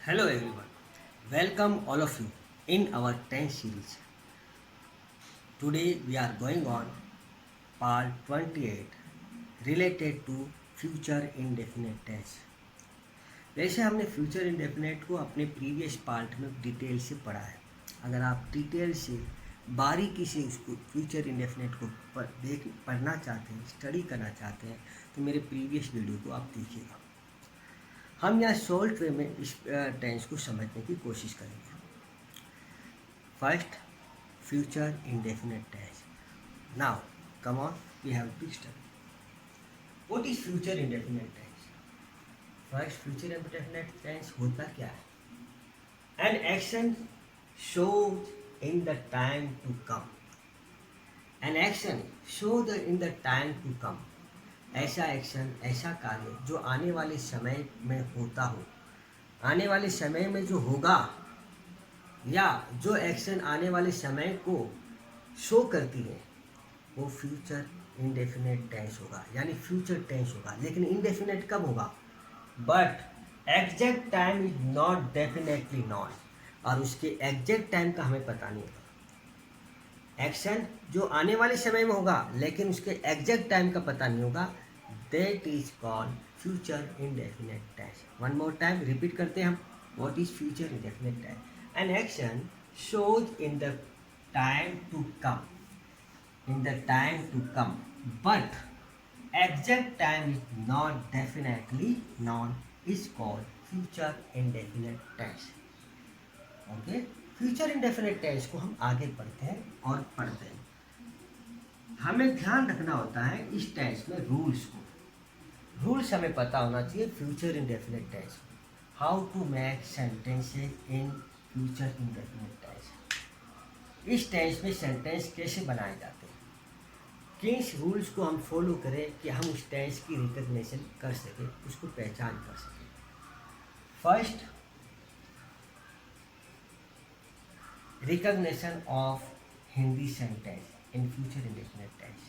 Hello everyone, welcome all of you in our 10th series. Today we are going on part 28 related to future indefinite tense. वैसे हमने future indefinite को अपने previous part में detail से पढ़ा है। अगर आप डिटेल से बारीकी से उसको फ्यूचर इंडेफिनेट को पढ़ना चाहते हैं, स्टडी करना चाहते हैं, तो मेरे प्रीवियस वीडियो को आप देखिएगा। हम यहाँ शॉर्ट वे में इस टेंस को समझने की कोशिश करेंगे। First, future indefinite tense. Now come on, we have to study what is future indefinite tense. First, future indefinite tense होता क्या है? An action shows in the time to come. An action shows in the time to come. ऐसा action, ऐसा कार्य जो आने वाले समय में होता हो, आने वाले समय में जो होगा, या जो एक्शन आने वाले समय को शो करती है, वो फ्यूचर इंडेफिनेट टेंस होगा, यानी फ्यूचर टेंस होगा। लेकिन इंडेफिनेट कब होगा? But exact time is not definitely non, और उसके एग्जैक्ट टाइम का हमें पता नहीं होगा। एक्शन जो आने वाले समय में होगा लेकिन उसके एग्जैक्ट टाइम का पता नहीं होगा, that is called future indefinite tense. One more time repeat करते हैं हम, what is future indefinite tense? An action shows in the time to come, in the time to come, but exact time is not definitely known, is called future indefinite tense. Okay, future indefinite tense को हम आगे पढ़ते हैं और पढ़ते हैं। हमें ध्यान रखना होता है इस टेंस में रूल्स को। रूल्स हमें पता होना चाहिए future indefinite tense. How to make sentences in future indefinite tense. इस टेंस में सेंटेंस कैसे बनाए जाते हैं, किन रूल्स को हम फॉलो करें कि हम उस टेंस की रिकग्निशन कर सकें, उसको पहचान कर सकें। First, recognition of Hindi sentence in future indefinite tense.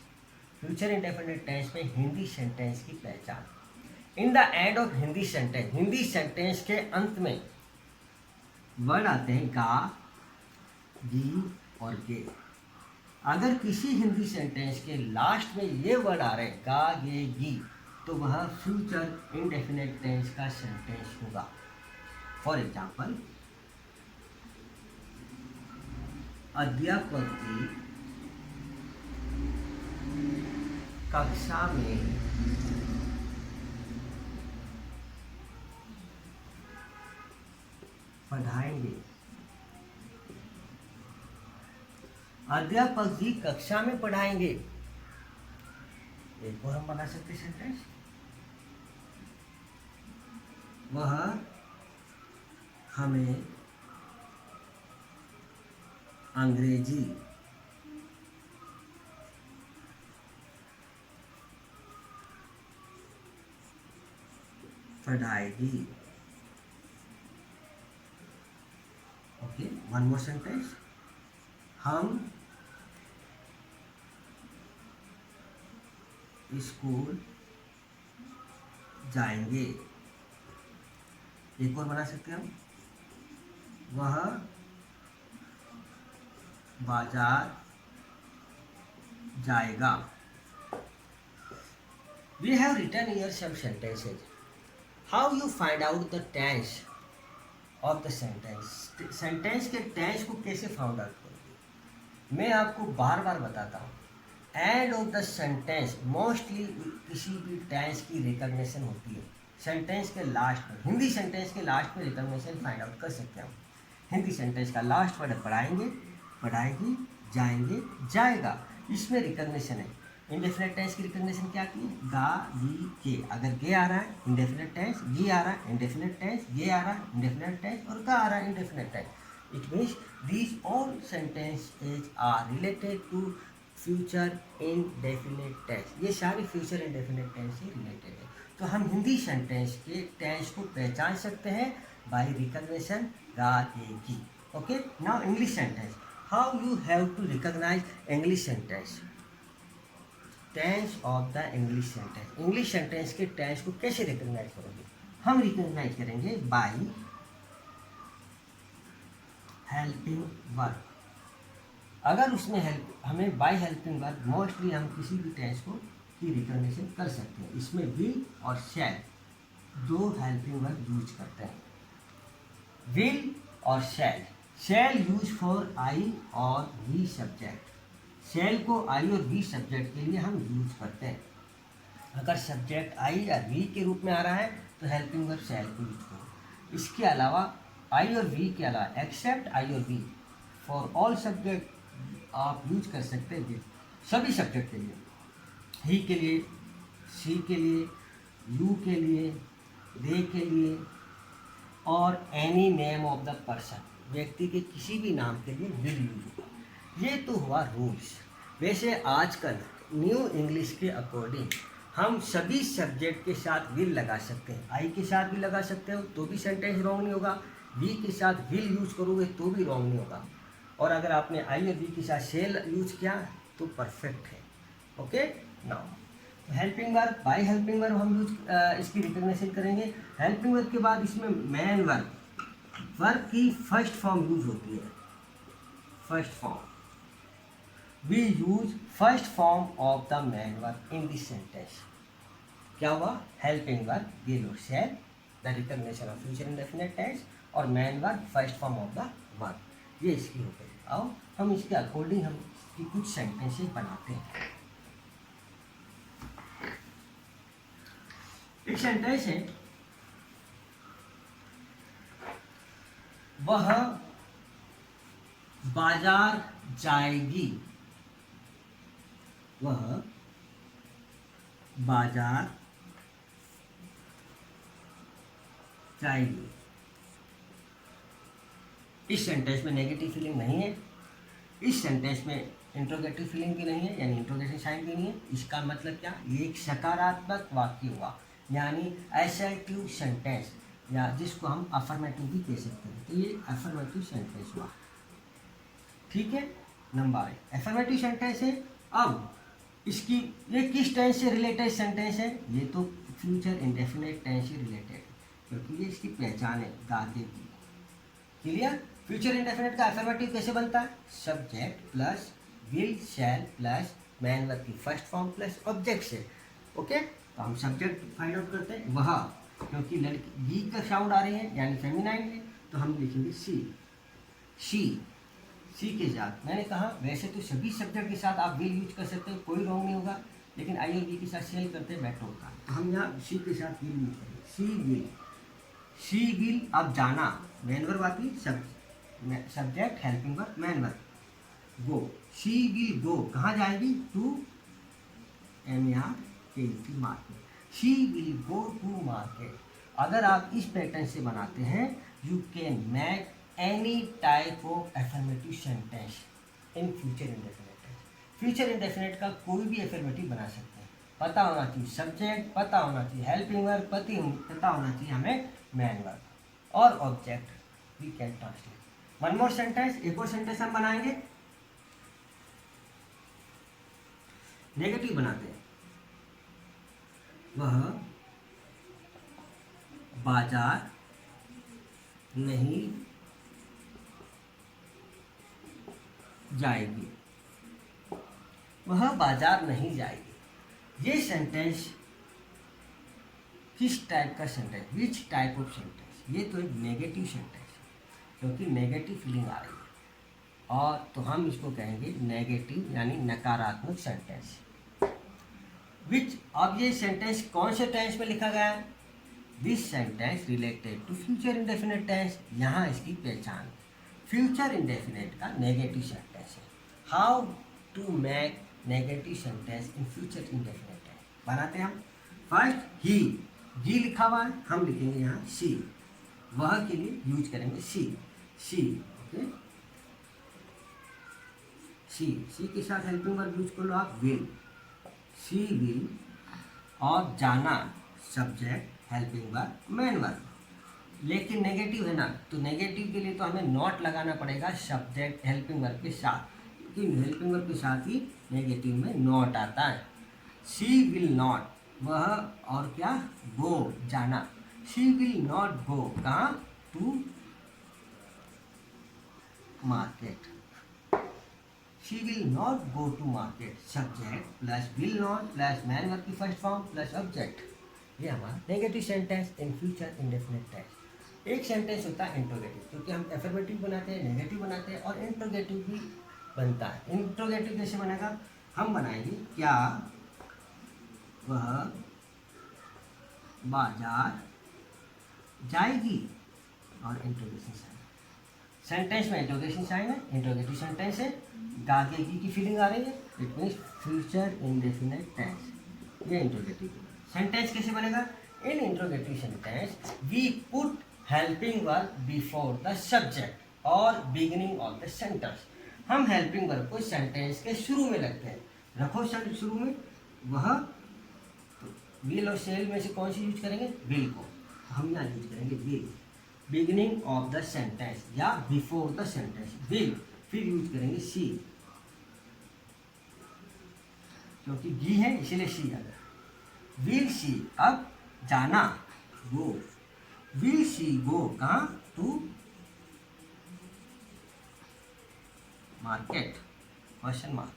Future indefinite tense में हिंदी सेंटेंस की पहचान। In the end of Hindi sentence, Hindi sentence के अंत में वर्ड आते हैं गा, गी और गे। अगर किसी हिंदी सेंटेंस के लास्ट में ये वर्ड आ रहे हैं गा, गे, गी, तो वह फ्यूचर इंडेफिनेट टेंस का सेंटेंस होगा। फॉर एग्जाम्पल, अध्यापक जी कक्षा में पढ़ाएंगे। अध्यापक जी कक्षा में पढ़ाएंगे, एक और हम बना सकते सेंटेंस, वह हमें अंग्रेजी पढ़ाएगी। ओके, वन मोर सेंटेंस, हम स्कूल जाएंगे। एक और बना सकते हैं हम, वह बाजार जाएगा। We have written here some sentences. How you find out the tense of the sentence? Sentence के टेंस को कैसे फाउंड आउट करोगे? मैं आपको बार बार बताता हूँ, end of the sentence mostly किसी भी टेंस की रिकग्निशन होती है सेंटेंस के लास्ट में। हिंदी सेंटेंस के लास्ट में रिकग्निशन फाइंड आउट कर सकते हैं हम। हिंदी सेंटेंस का लास्ट वर्ड पढ़ाएंगे, पढ़ाएगी, जाएंगे, जाएगा, इसमें रिकग्निशन है। इंडेफिनेट टेंस की रिकग्निशन क्या की? गा, गी, के। अगर गे आ रहा है इंडेफिनेट टेंस, गी आ रहा है इंडेफिनेट टेंस, गे आ रहा है इंडेफिनेट टेंस, और का आ रहा है indefinite tense. It means these all sentences are related to future indefinite tense. ये सारे फ्यूचर इंडेफिनेट टेंस से रिलेटेड है। तो हम हिंदी सेंटेंस के टेंस को पहचान सकते हैं बाय रिकग्निशन गा, गे, गी। Okay, now English sentence. How you have to recognize English sentence? Tense of the English sentence. English sentence के टेंस को कैसे रिकॉग्नाइज करोगे? हम रिकॉग्नाइज करेंगे बाय हेल्पिंग वर्ब। अगर उसमें हेल्प हमें बाय हेल्पिंग वर्ब मोस्टली हम किसी भी टेंस को की रिकॉग्निशन कर सकते हैं। इसमें विल और शैल दो हेल्पिंग वर्ब यूज करते हैं। विल और शैल। शैल यूज फॉर आई और वी सब्जेक्ट। शैल को आई और वी सब्जेक्ट के लिए हम यूज करते हैं। अगर सब्जेक्ट आई या वी के रूप में आ रहा है तो हेल्पिंग वर्ब शैल को यूज करो। इसके अलावा आई और वी के अलावा एक्सेप्ट आई और वी फॉर ऑल सब्जेक्ट आप यूज कर सकते हैं विल सभी सब्जेक्ट के लिए। ही के लिए, शी के लिए, यू के लिए, दे के लिए और any name of the person व्यक्ति के किसी भी नाम के लिए विल यूज होगा। ये तो हुआ रूल्स। वैसे आजकल न्यू इंग्लिश के अकॉर्डिंग हम सभी सब्जेक्ट के साथ विल लगा सकते हैं। आई के साथ भी लगा सकते हो तो भी सेंटेंस रॉन्ग नहीं होगा। वी के साथ विल यूज करोगे तो भी रॉन्ग नहीं होगा। और अगर आपने आई और वी के साथ शेल यूज किया तो परफेक्ट है। Okay now helping verb, by helping verb हम यूज इसकी रिकॉग्निशन करेंगे। हेल्पिंग वर्ब के बाद इसमें मेन वर्ब, वर्ब की फर्स्ट फॉर्म यूज होती है। First form, we use first form of the main verb in this sentence. क्या हुआ? हेल्पिंग वर्ब विल और shall, the recognition of future indefinite tense, और main verb first form of the verb. ये इसकी हो गई। आओ हम इसके अकॉर्डिंग हम इसकी कुछ सेंटेंसेस बनाते हैं। एक सेंटेंस है, वह बाजार जाएगी। वह बाजार जाएगी। इस सेंटेंस में नेगेटिव फीलिंग नहीं है। इस सेंटेंस में इंट्रोगेटिव फीलिंग भी नहीं है, यानी इंट्रोगेटिव साइन भी नहीं है। इसका मतलब क्या? ये एक सकारात्मक वाक्य हुआ, यानी असर्टिव सेंटेंस, या जिसको हम अफर्मेटिव भी कह सकते हैं। तो ये अफर्मेटिव सेंटेंस हुआ। ठीक है, नंबर अफर्मेटिव सेंटेंस है। अब इसकी ये किस टेंस से रिलेटेड सेंटेंस है? ये तो फ्यूचर इंडेफिनिट टेंस से रिलेटेड, क्योंकि ये इसकी पहचान है दादे की। क्लियर? फ्यूचर इंडेफिनिट का अफर्मेटिव कैसे बनता है? Subject plus will shell plus man verb की फर्स्ट फॉर्म प्लस ऑब्जेक्ट से। ओके, तो हम सब्जेक्ट फाइंड आउट करते हैं। वह, क्योंकि लड़की वी का साउंड आ रही है यानी फेमिनाइन है, तो हम लिखेंगे सी। सी के साथ मैंने कहा वैसे तो सभी सब्जेक्ट के साथ आप विल यूज कर सकते हो, कोई रॉन्ग नहीं होगा, लेकिन आई और वी के साथ सेल करते हैं बेटर होता है। तो हम यहाँ सी के साथ विल यूज करेंगे। She will. अब जाना मेन वर्ब आती, subject helping verb main verb. Go, she will go, कहाँ जाएगी? To MARKET, market. She will go to market. अगर आप इस पैटर्न से बनाते हैं, you can make any type of affirmative sentence in future indefinite tense. Future indefinite का कोई भी अफर्मेटिव बना सकते हैं। पता होना चाहिए सब्जेक्ट, पता होना चाहिए हेल्पिंग वर्ब, पता होना चाहिए हमें मेन वर्ब और object. We can translate. One more sentence, एक और सेंटेंस हम बनाएंगे, नेगेटिव बनाते हैं। वह बाजार नहीं जाएगी। वह बाजार नहीं जाएगी। ये सेंटेंस किस टाइप का sentence? Which type of sentence? ये तो एक नेगेटिव सेंटेंस है, क्योंकि नेगेटिव फीलिंग आ रही है, और तो हम इसको कहेंगे नेगेटिव यानी नकारात्मक सेंटेंस। विच, अब ये सेंटेंस कौन से टेंस में लिखा गया है? This sentence related to future indefinite tense. यहाँ इसकी पहचान फ्यूचर इंडेफिनिट का नेगेटिव सेंटेंस है। How to make negative sentence in future indefinite tense बनाते हैं हम। फर्स्ट ही लिखा हुआ है, हम लिखेंगे यहाँ सी। वह के लिए यूज करेंगे सी। ओके, सी के साथ हेल्पिंग वर्ब यूज कर लो आप, विल। C will. और जाना subject helping verb main verb. लेकिन नेगेटिव है ना, तो नेगेटिव के लिए तो हमें नॉट लगाना पड़ेगा सब्जेक्ट हेल्पिंग वर्ब के साथ, क्योंकि हेल्पिंग वर्ब के साथ ही नेगेटिव में नॉट आता है। शी विल नॉट, वह और क्या? गो, जाना। शी विल नॉट गो, कहाँ? To market. She will not go to market. Subject plus will not plus main verb की फर्स्ट फॉर्म प्लस ऑब्जेक्ट. ये हमारा negative sentence in future indefinite tense. एक sentence होता है इंट्रोगेटिव, क्योंकि हम affirmative बनाते हैं, नेगेटिव बनाते हैं और इंट्रोगेटिव भी बनता है. इंट्रोगेटिव कैसे बनेगा? हम बनाएंगे क्या वह बाजार जाएगी और इंट्रोगेशन साइन. सेंटेंस में इंट्रोगेशन साइन है, इंट्रोगेटिव सेंटेंस है, गागेगी की फीलिंग आ रही है, it means future indefinite tense. ये इंट्रोगेटिव सेंटेंस कैसे बनेगा? In interrogative sentence we put helping verb before the subject और बिगिनिंग ऑफ द सेंटेंस. हम हेल्पिंग वर्ब को सेंटेंस के शुरू में रखते हैं. रखो शुरू में. वह विल और शेल में से कौन सी यूज करेंगे? विल को. हम यहाँ यूज करेंगे will. Beginning of the sentence या बिफोर द सेंटेंस विल. फिर यूज करेंगे सी, क्योंकि गी है इसलिए सी आ गया. Will she. अब जाना, गो. विल सी गो कहाँ? To market? Question mark.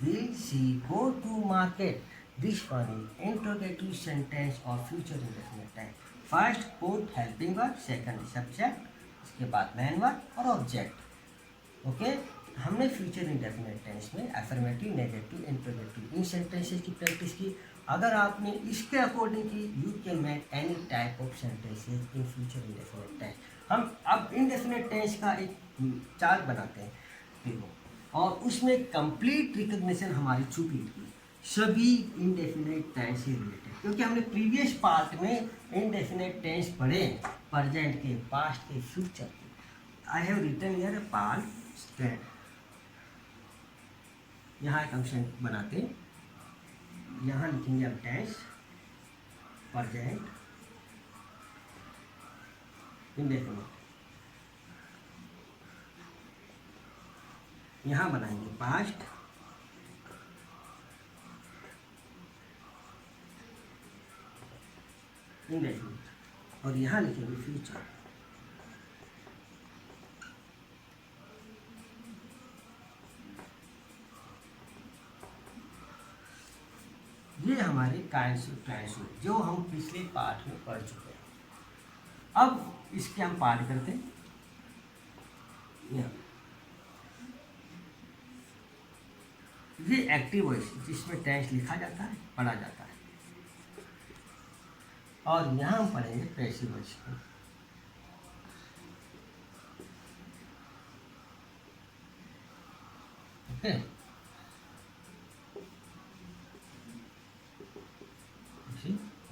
Will she go to market. This one is interrogative sentence और future indefinite tense. First put helping verb, second subject, उसके बाद मेन वर्ब और object. Okay. हमने future indefinite tense में affirmative, negative, interrogative इन sentences की practice की. अगर आपने इसके अकॉर्डिंग की you can make any type of sentences in future indefinite tense. हम अब इंडेफिनिट टेंस का एक चार्ट बनाते हैं, देखो, और उसमें कंप्लीट रिकग्निशन हमारी छुपी थी सभी इंडेफिनिट टेंस से रिलेटेड, क्योंकि हमने प्रीवियस पार्ट में इंडेफिनिट टेंस पढ़े, प्रेजेंट के, पास्ट के, फ्यूचर के. I have written here part stand. यहाँ एक हम बनाते हैं. यहाँ लिखेंगे हम टेंस, प्रेजेंट, इंडेफिनिट. यहाँ बनाएंगे पास्ट, इंडेफिनिट, और यहाँ लिखेंगे फ्यूचर. ये हमारे काइंड्स ऑफ टेंस जो हम पिछले पार्ट में पढ़ चुके हैं. अब इसके हम पार्ट करते हैं. ये एक्टिव वॉइस जिसमें टेंस लिखा जाता है, पढ़ा जाता है, और यहाँ हम पढ़ेंगे पैसिव वॉइस को. ओके.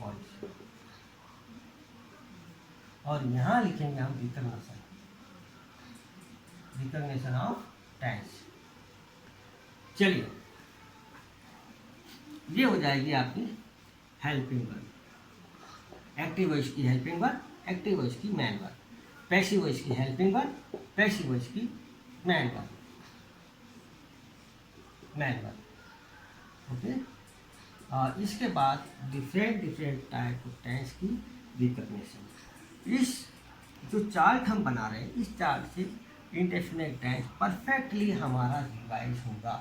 वॉइस, और यहाँ लिखेंगे हम रिकग्निशन, रिकग्निशन ऑफ टेंस. चलिए, ये हो जाएगी आपकी हेल्पिंग वर्ब. एक्टिव वॉइस की हेल्पिंग वर्ब, एक्टिव वॉइस की मैन वर्ब. पैसिव वॉइस की हेल्पिंग वर्ब, पैसिव वॉइस की man verb, man verb. Okay. और इसके बाद डिफरेंट टाइप ऑफ टेंस की रिकग्निशन. इस जो चार्ट हम बना रहे हैं, इस चार्ट से इंडेफिनिट टेंस परफेक्टली हमारा रिवाइज होगा.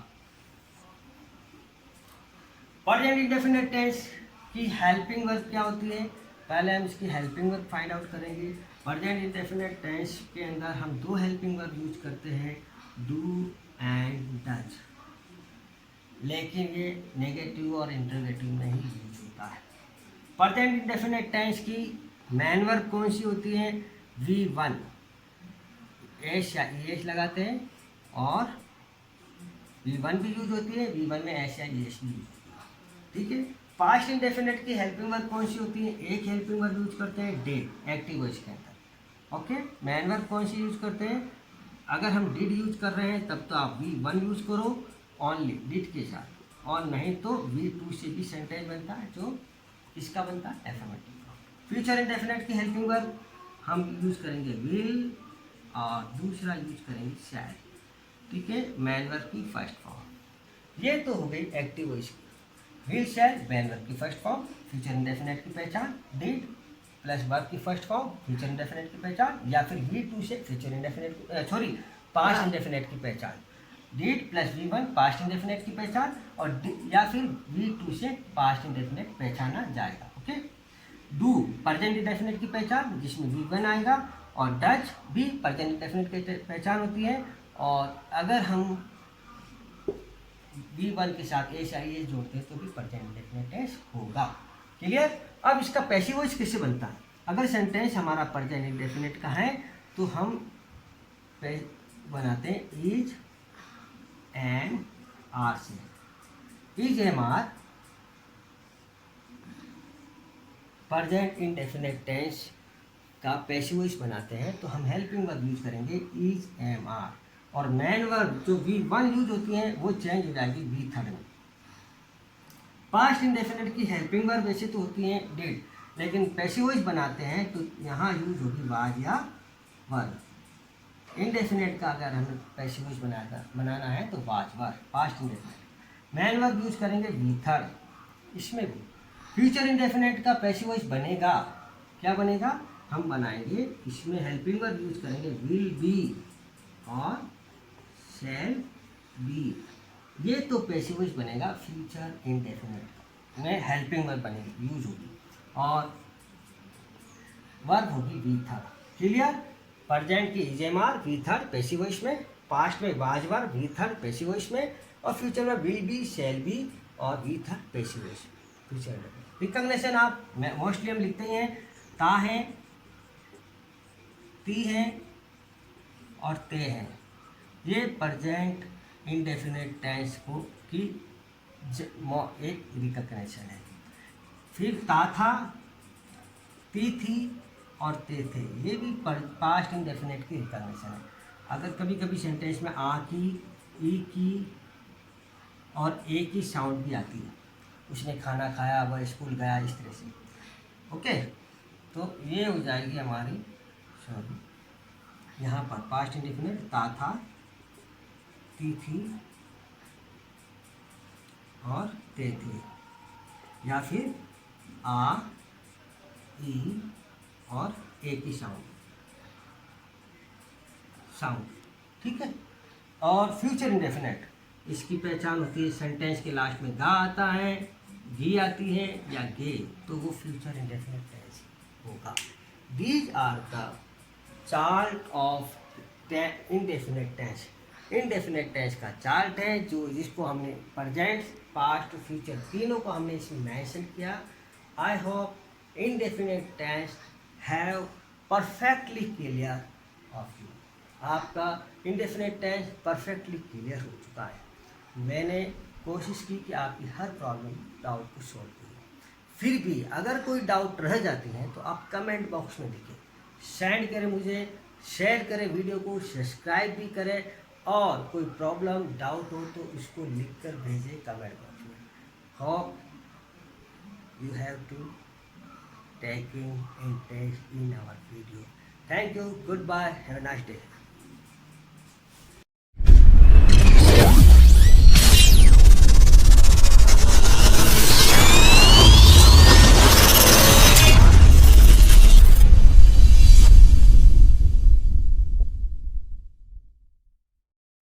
प्रेजेंट इंडेफिनिट टेंस की हेल्पिंग वर्ब क्या होती है? पहले हम इसकी हेल्पिंग वर्ब फाइंड आउट करेंगे. प्रेजेंट इंडेफिनिट टेंस के अंदर हम दो हेल्पिंग वर्ब यूज करते हैं, डू एंड डज. लेकिन ये नेगेटिव और इंटरोगेटिव नहीं यूज होता है. प्रेजेंट इंडेफिनिट टेंस की मैन वर्ब कौन सी होती है? V1, एस या ES लगाते हैं, और V1 भी यूज होती है, V1 में एस या ES भी यूज होती है. ठीक है. पास्ट इंडेफिनिट की हेल्पिंग वर्ब कौन सी होती है? एक हेल्पिंग वर्ब यूज करते हैं, डिड, एक्टिव वॉइस के अंदर. ओके. मैन वर्ब कौन सी यूज करते हैं? अगर हम डिड यूज कर रहे हैं तब तो आप V1 यूज करो ओनली डिड के साथ, और नहीं तो V2 से भी सेंटेंस बनता है, जो इसका बनता है एफर्मेटिव. फ्यूचर इंडेफिनिट की हेल्पिंग वर्ब हम यूज करेंगे विल, और दूसरा यूज करेंगे शैल. ठीक है. मैन वर्ब की फर्स्ट फॉर्म. ये तो हो गई एक्टिव वॉइस की. विल, शैल, मैन वर्ब की फर्स्ट फॉर्म. फ्यूचर इंडेफिनिट की पहचान डिड प्लस वर्ब की फर्स्ट फॉर्म फ्यूचर इंडेफिनिट की पहचान, या फिर V2 से फ्यूचर इंडेफिनिट, पास्ट इंडेफिनेट की पहचान, did plus V1 past indefinite की पहचान, और या फिर V2 से पास्ट इंडेफिनेट पहचाना जाएगा। ओके, डू प्रेजेंट इंडेफिनेट की पहचान जिसमें V1 आएगा, और डच भी प्रेजेंट इंडेफिनेट की पहचान होती है, और अगर हम V1 के साथ एस आई एस जोड़ते हैं तो भी प्रेजेंट इंडेफिनेट टेंस होगा। क्लियर। अब इसका पैसिव वॉइस कैसे बनता है? अगर सेंटेंस हमारा प्रेजेंट इंडेफिनेट का है तो हम बनाते हैं इज एंड आर से। Is am are present indefinite tense का पैसिव वॉइस बनाते हैं तो हम हेल्पिंग वर्ब यूज करेंगे इज एम आर, और मेन वर्ब जो V1 यूज होती है वो चेंज हो जाएगी V3 में। पास्ट इंडेफिनेट की हेल्पिंग वर्ब वैसे तो होती है डिड, लेकिन पैसिव वॉइस बनाते हैं तो यहाँ यूज होगी वाज या वर। इंडेफिनेट का अगर हमें पैसिव वॉइस बनाना है तो was were past indefinite. Main verb use करेंगे V3। इसमें भी फ्यूचर इंडेफिनेट का पैसिव वॉइस बनेगा, क्या बनेगा? हम बनाएंगे इसमें हेल्पिंग वर्ब यूज करेंगे विल बी और शैल बी। ये तो पैसिव वॉइस बनेगा फ्यूचर इंडेफिनेट में, हेल्पिंग वर्ब बनेगी यूज होगी, और वर्ब होगी V3। क्लियर। प्रेजेंट की is am are V3 passive voice में, पास्ट में was were V3 passive voice में, और फ्यूचर में विल बी शैल बी और V3 passive voice future. Recognition आप मोस्टली हम लिखते हैं ता है, ती है और ते हैं। ये प्रेजेंट इंडेफिनेट टेंस को की एक रिकॉग्निशन है। फिर ता था, ती थी और ते थे, ये भी पास्ट इंडेफिनेट की रिकॉग्निशन है। अगर कभी कभी सेंटेंस में आ की, ई की और ए की साउंड भी आती है, उसने खाना खाया, वह स्कूल गया, इस तरह से। ओके, तो ये हो जाएगी हमारी, सॉरी यहाँ पर पास्ट इंडेफिनेट ता था, ती थी और ते थे, या फिर आ, ई और ए की साउंड, ठीक है। और फ्यूचर इंडेफिनेट इसकी पहचान होती है सेंटेंस के लास्ट में गा आता है, गी आती है या गे, तो वो फ्यूचर इंडेफिनेट टेंस होगा। These are the chart of indefinite tense. Indefinite tense का चार्ट है जो जिसको हमने प्रेजेंट, पास्ट, फ्यूचर तीनों को हमने इसमें मेंशन किया। I hope indefinite tense have perfectly clear of you. आपका इंडेफिनेट टेंस परफेक्टली क्लियर हो चुका है। मैंने कोशिश की कि आपकी हर प्रॉब्लम, डाउट को सॉल्व करूँ। फिर भी अगर कोई डाउट रह जाती है तो आप कमेंट बॉक्स में लिखें, सेंड करें मुझे, शेयर करें वीडियो को, सब्सक्राइब भी करें, और कोई प्रॉब्लम डाउट हो तो इसको लिख कर भेजें कमेंट बॉक्स में। Hope you have to taking interest in our video. Thank you, good bye, have a nice day.